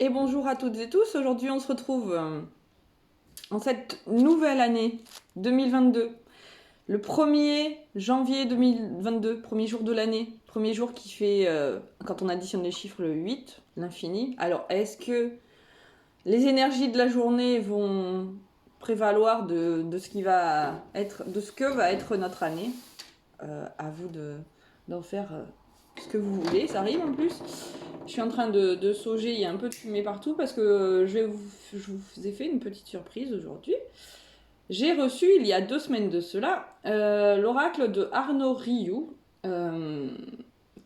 Et bonjour à toutes et tous. Aujourd'hui, on se retrouve en cette nouvelle année 2022. Le 1er janvier 2022, premier jour de l'année. Premier jour qui fait, quand on additionne les chiffres, le 8, l'infini. Alors, est-ce que les énergies de la journée vont prévaloir de ce qui va être, de ce que va être notre année? À vous d'en faire ce que vous voulez. Ça arrive en plus. Je suis en train de sauger, il y a un peu de fumée partout parce que je vous ai fait une petite surprise aujourd'hui. J'ai reçu, il y a 2 semaines de cela, l'oracle de Arnaud Rioux,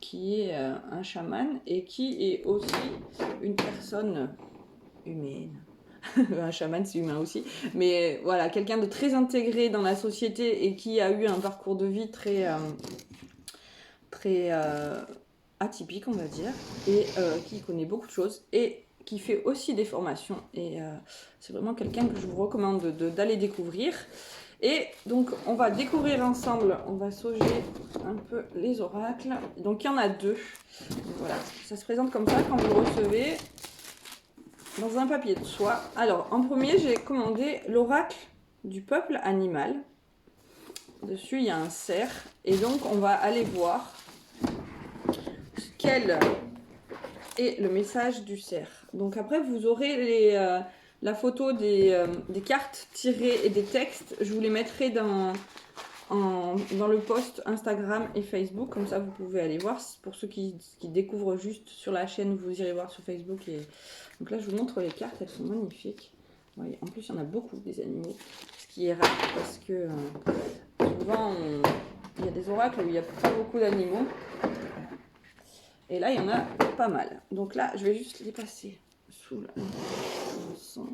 qui est un chaman et qui est aussi une personne humaine. Un chaman, c'est humain aussi. Mais voilà, quelqu'un de très intégré dans la société et qui a eu un parcours de vie très atypique, on va dire, et qui connaît beaucoup de choses et qui fait aussi des formations. Et c'est vraiment quelqu'un que je vous recommande d'aller découvrir. Et donc, on va découvrir ensemble, on va sauger un peu les oracles. Donc, il y en a 2. Donc, voilà, ça se présente comme ça quand vous le recevez dans un papier de soie. Alors, en premier, j'ai commandé l'oracle du peuple animal. Dessus, il y a un cerf. Et donc, on va aller voir quel est le message du cerf. Donc après, vous aurez la photo des cartes tirées et des textes. Je vous les mettrai dans le post Instagram et Facebook. Comme ça, vous pouvez aller voir. Pour ceux qui découvrent juste sur la chaîne, vous irez voir sur Facebook. Donc là, je vous montre les cartes. Elles sont magnifiques. Ouais, en plus, il y en a beaucoup des animaux. Ce qui est rare parce que souvent, il y a des oracles où il n'y a pas beaucoup d'animaux. Et là, il y en a pas mal. Donc là, je vais juste les passer sous le sang.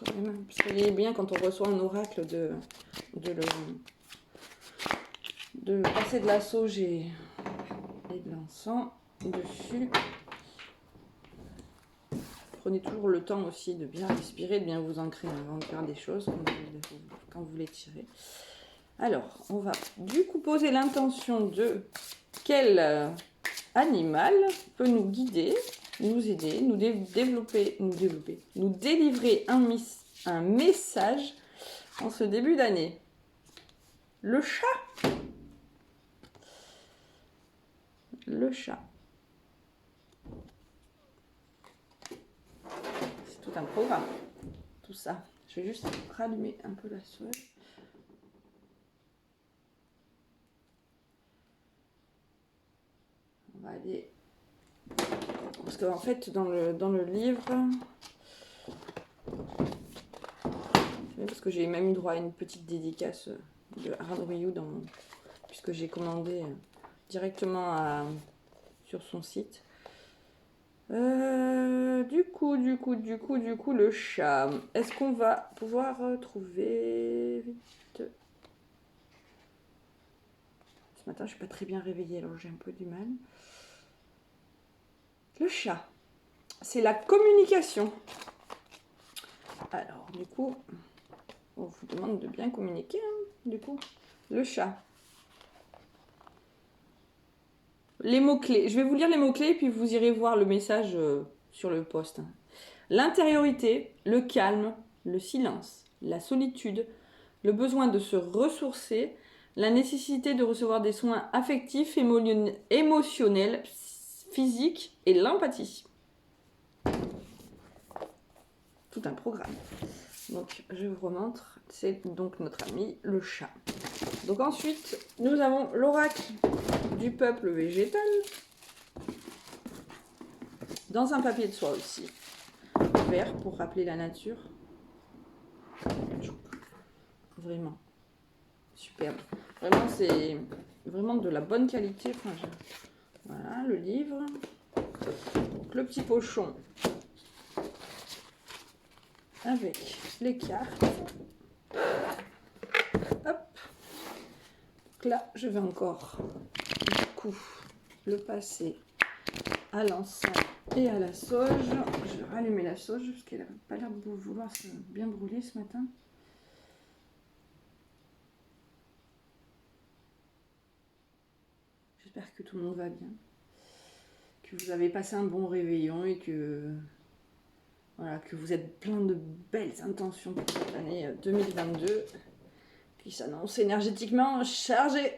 Quand même. Parce qu'il est bien quand on reçoit un oracle de passer de la sauge et de l'encens dessus. Prenez toujours le temps aussi de bien respirer, de bien vous ancrer avant de faire des choses quand vous les tirez. Alors, on va du coup poser l'intention de quel animal peut nous guider, nous aider, nous délivrer un message en ce début d'année. Le chat. Le chat. C'est tout un programme, tout ça. Je vais juste rallumer un peu la sauge. On va aller... Parce qu'en fait, dans le livre... Parce que j'ai même eu droit à une petite dédicace de Arnaud Rioux puisque j'ai commandé directement sur son site. Du coup, le chat. Est-ce qu'on va pouvoir trouver vite? Ce matin, je suis pas très bien réveillée, alors j'ai un peu du mal. Le chat, c'est la communication. Alors, du coup, on vous demande de bien communiquer, hein, du coup. Le chat. Les mots-clés. Je vais vous lire les mots-clés, puis vous irez voir le message sur le post. L'intériorité, le calme, le silence, la solitude, le besoin de se ressourcer, la nécessité de recevoir des soins affectifs, émotionnels, physiques et l'empathie. Tout un programme. Donc je vous remontre, c'est donc notre ami le chat. Donc ensuite, nous avons l'oracle du peuple végétal, dans un papier de soie aussi, vert pour rappeler la nature. Vraiment superbe. Vraiment, c'est vraiment de la bonne qualité. Enfin, voilà, le livre. Donc, le petit pochon avec les cartes. Hop. Donc là, je vais encore, du coup, le passer à l'encens et à la sauge. Je vais rallumer la sauge parce qu'elle n'a pas l'air de vouloir se bien brûler ce matin. J'espère que tout le monde va bien, que vous avez passé un bon réveillon et que Voilà, que vous êtes plein de belles intentions pour cette année 2022 qui s'annonce énergétiquement chargée.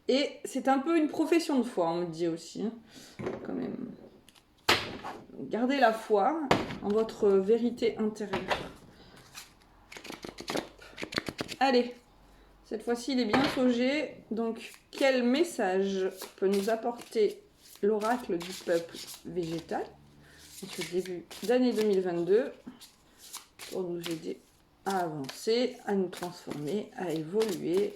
Et c'est un peu une profession de foi, on me dit aussi, hein, quand même. Gardez la foi en votre vérité intérieure. Allez, cette fois-ci, il est bien saugé. Donc, quel message peut nous apporter l'oracle du peuple végétal en ce début d'année 2022 pour nous aider à avancer, à nous transformer, à évoluer?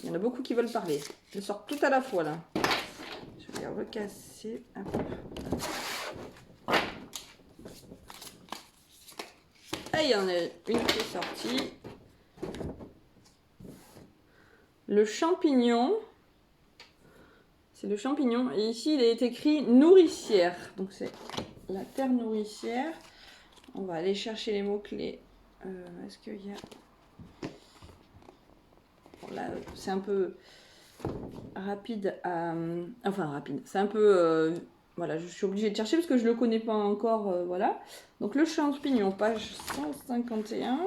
Il y en a beaucoup qui veulent parler. Je sors tout à la fois là. Je vais les recasser. Ah, il y en a une qui est sortie. Le champignon. C'est le champignon. Et ici, il est écrit nourricière. Donc, c'est la terre nourricière. On va aller chercher les mots-clés. Est-ce qu'il y a... Bon, là, c'est un peu rapide à... Enfin, rapide. C'est un peu... Voilà, je suis obligée de chercher parce que je ne le connais pas encore. Voilà. Donc, le champignon, page 151.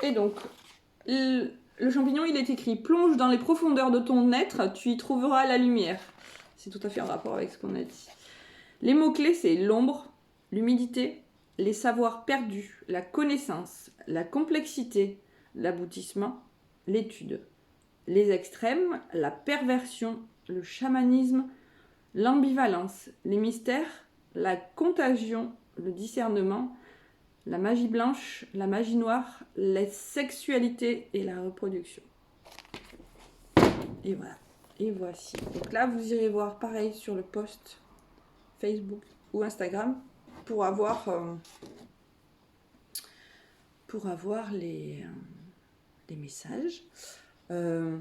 Et donc, le champignon, il est écrit « Plonge dans les profondeurs de ton être, tu y trouveras la lumière ». C'est tout à fait en rapport avec ce qu'on a dit. Les mots-clés, c'est l'ombre, l'humidité, les savoirs perdus, la connaissance, la complexité, l'aboutissement, l'étude. Les extrêmes, la perversion, le chamanisme, l'ambivalence, les mystères, la contagion, le discernement, la magie blanche, la magie noire, la sexualité et la reproduction. Et voilà. Et voici. Donc là, vous irez voir pareil sur le post Facebook ou Instagram pour avoir les messages. Je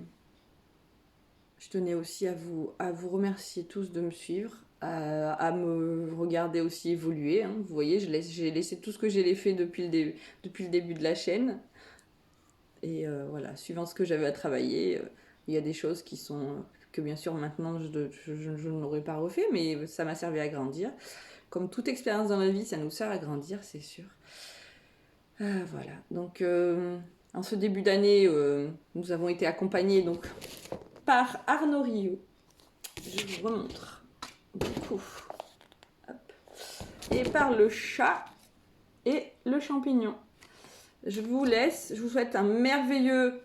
tenais aussi à vous remercier tous de me suivre, à me regarder aussi évoluer. Hein. Vous voyez, j'ai laissé tout ce que j'ai fait depuis le début de la chaîne. Et voilà, suivant ce que j'avais à travailler, il y a des choses que bien sûr maintenant je n'aurais pas refait, mais ça m'a servi à grandir. Comme toute expérience dans la vie, ça nous sert à grandir, c'est sûr. Voilà, donc en ce début d'année, nous avons été accompagnés donc par Arnaud Rio. Je vous remontre. Du coup, hop. Et par le chat et le champignon. Je vous laisse, je vous souhaite un merveilleux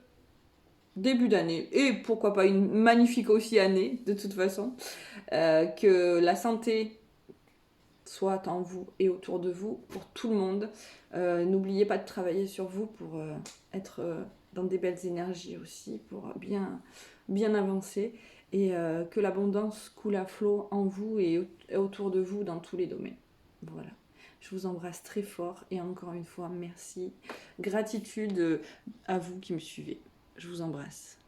début d'année et pourquoi pas une magnifique aussi année de toute façon. Que la santé soit en vous et autour de vous pour tout le monde. N'oubliez pas de travailler sur vous pour être dans des belles énergies aussi, pour bien avancer et que l'abondance coule à flot en vous et autour de vous dans tous les domaines. Voilà. Je vous embrasse très fort et encore une fois, merci. Gratitude à vous qui me suivez. Je vous embrasse.